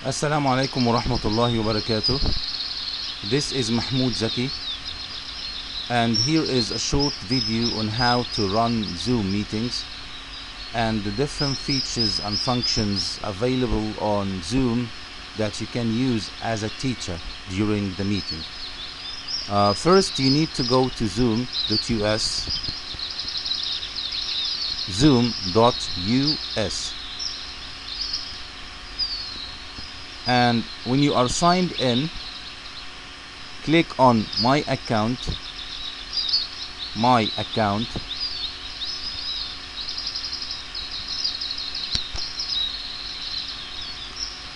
Assalamu alaikum wa rahmatullahi wa barakatuh. This is Mahmoud Zaki, and here is a short video on how to run Zoom meetings and the different features and functions available on Zoom that you can use as a teacher during the meeting. First, you need to go to zoom.us, zoom.us, and when you are signed in, click on my account,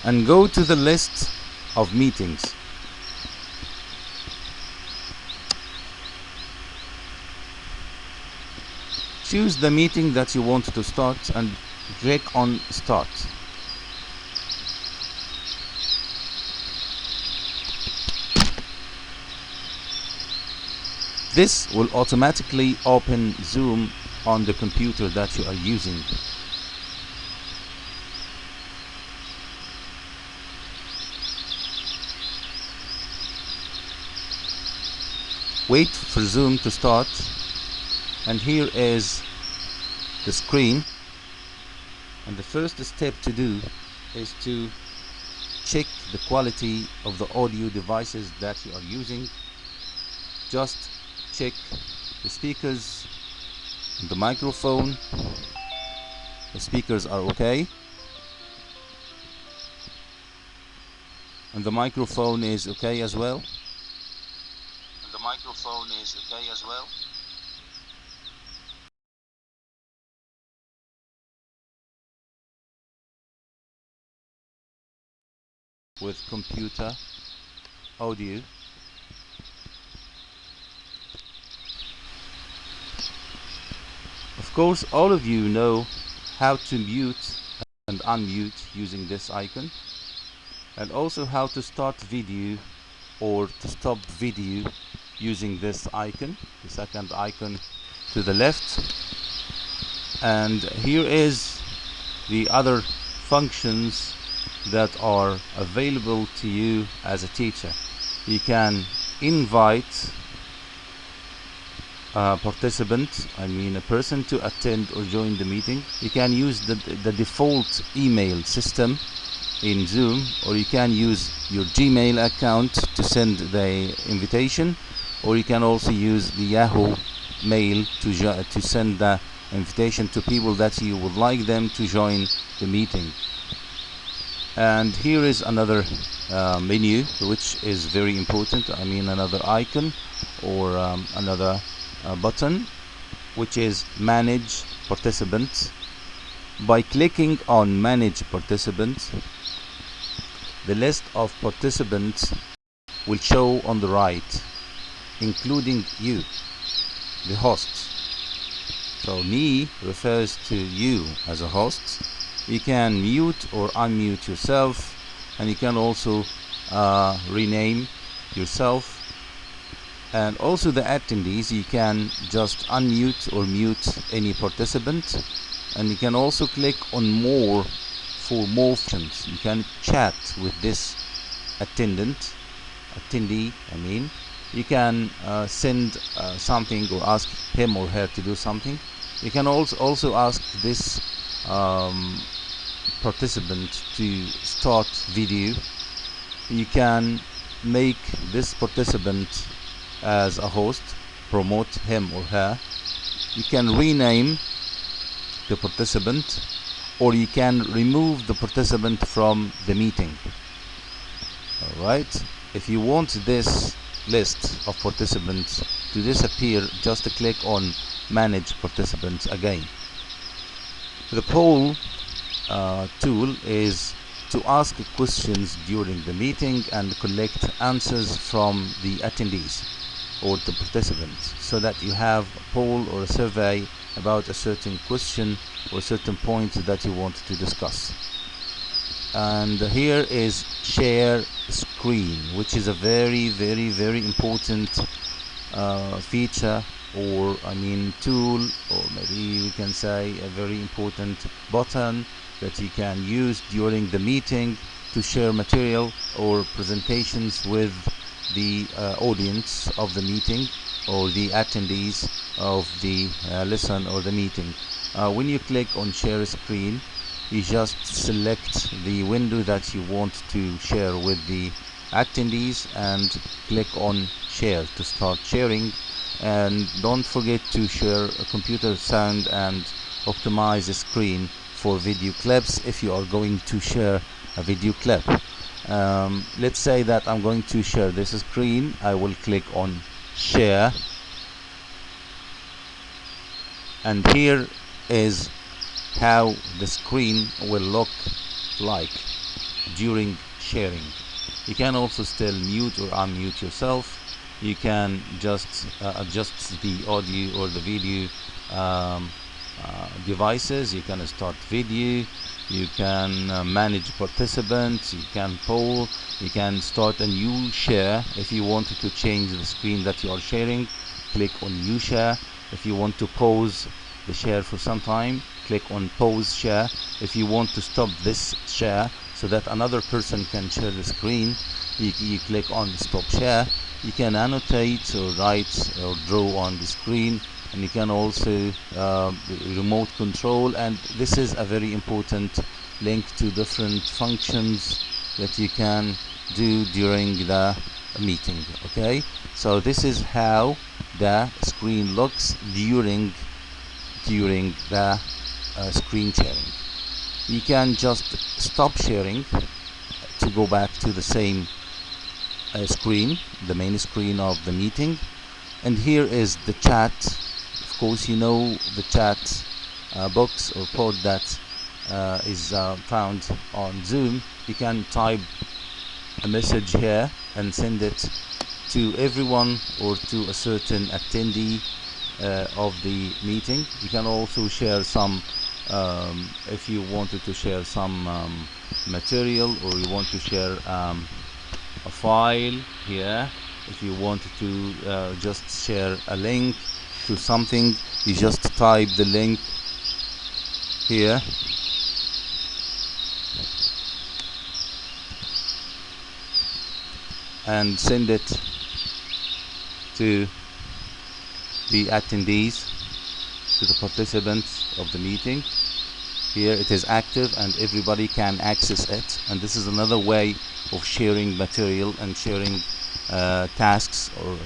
and go to the list of meetings. Choose the meeting that you want to start and click on start. This will automatically open Zoom on the computer that you are using. Wait for Zoom to start, and here is the screen, and the first step to do is to check the quality of the audio devices that you are using. Just check the speakers, the microphone. The speakers are okay, and the microphone is okay as well. With computer audio. Of course, all of you know how to mute and unmute using this icon, and also how to start video or to stop video using this icon, the second icon to the left. And here is the other functions that are available to you as a teacher. You can invite a participant, a person to attend or join the meeting. You can use the default email system in Zoom, or you can use your Gmail account to send the invitation, or you can also use the Yahoo Mail to send the invitation to people that you would like them to join the meeting. And here is another menu, which is very important. Another icon or another button, which is Manage Participants. By clicking on Manage Participants, the list of participants will show on the right, including you, the host. So me refers to you as a host. You can mute or unmute yourself, and you can also rename yourself. And also the attendees, you can just unmute or mute any participant, and you can also click on more for more options. You can chat with this attendee. You can send something or ask him or her to do something. You can also ask this participant to start video. You can make this participant as a host, promote him or her. You can rename the participant, or you can remove the participant from the meeting. Alright, if you want this list of participants to disappear, just click on Manage Participants again. The poll tool is to ask questions during the meeting and collect answers from the attendees or the participants, so that you have a poll or a survey about a certain question or a certain point that you want to discuss. And here is Share Screen, which is a very, very, very important feature, or tool, or maybe we can say a very important button that you can use during the meeting to share material or presentations with the audience of the meeting or the attendees of the lesson or the meeting. When you click on share screen, you just select the window that you want to share with the attendees and click on share to start sharing. And don't forget to share a computer sound and optimize the screen for video clips if you are going to share a video clip. Let's say that I'm going to share this screen. I will click on share, and here is how the screen will look like during sharing. You can also still mute or unmute yourself. You can just adjust the audio or the video devices. You can start video, you can manage participants, you can poll, you can start a new share. If you wanted to change the screen that you are sharing, click on new share. If you want to pause the share for some time, click on pause share. If you want to stop this share so that another person can share the screen, you click on stop share. You can annotate or write or draw on the screen, and you can also remote control, and this is a very important link to different functions that you can do during the meeting. Okay, so this is how the screen looks during the screen sharing. You can just stop sharing to go back to the same screen, the main screen of the meeting. And here is the chat. Of course, you know the chat box or pod that is found on Zoom. You can type a message here and send it to everyone or to a certain attendee of the meeting. You can also share some if you wanted to share some material, or you want to share a file here. If you wanted to just share a link to something, you just type the link here and send it to the attendees, to the participants of the meeting. Here it is active and everybody can access it, and this is another way of sharing material and sharing tasks or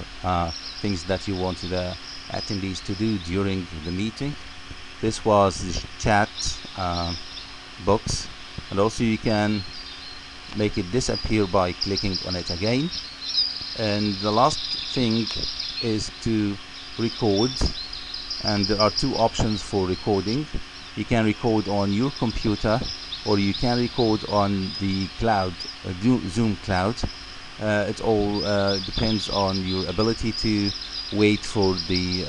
things that you want the attendees to do during the meeting. This was the chat box, and also you can make it disappear by clicking on it again. And the last thing is to record, and there are two options for recording. You can record on your computer, or you can record on the cloud, Zoom cloud. It all depends on your ability to wait for the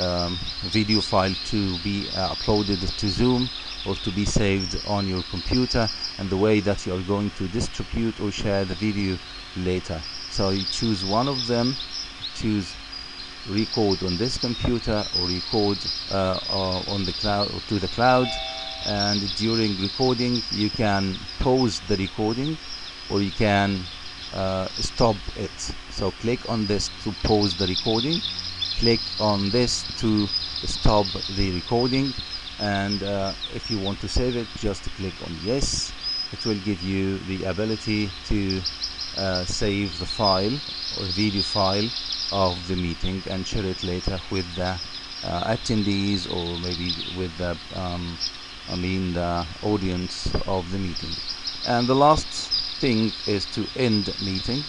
video file to be uploaded to Zoom or to be saved on your computer, and the way that you are going to distribute or share the video later. So you choose one of them, choose record on this computer or record on the cloud or to the cloud. And during recording you can pause the recording, or you can stop it. So click on this to pause the recording, click on this to stop the recording, and if you want to save it, just click on yes. It will give you the ability to save the file or video file of the meeting and share it later with the attendees, or maybe with the the audience of the meeting. And the last thing is to end meeting.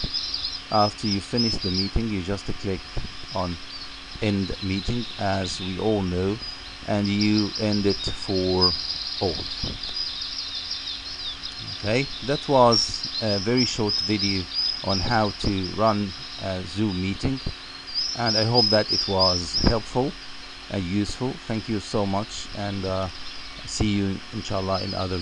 After you finish the meeting, you just click on end meeting, as we all know, and you end it for all. Okay, that was a very short video on how to run a Zoom meeting, and I hope that it was helpful and useful. Thank you so much, and see you inshallah in other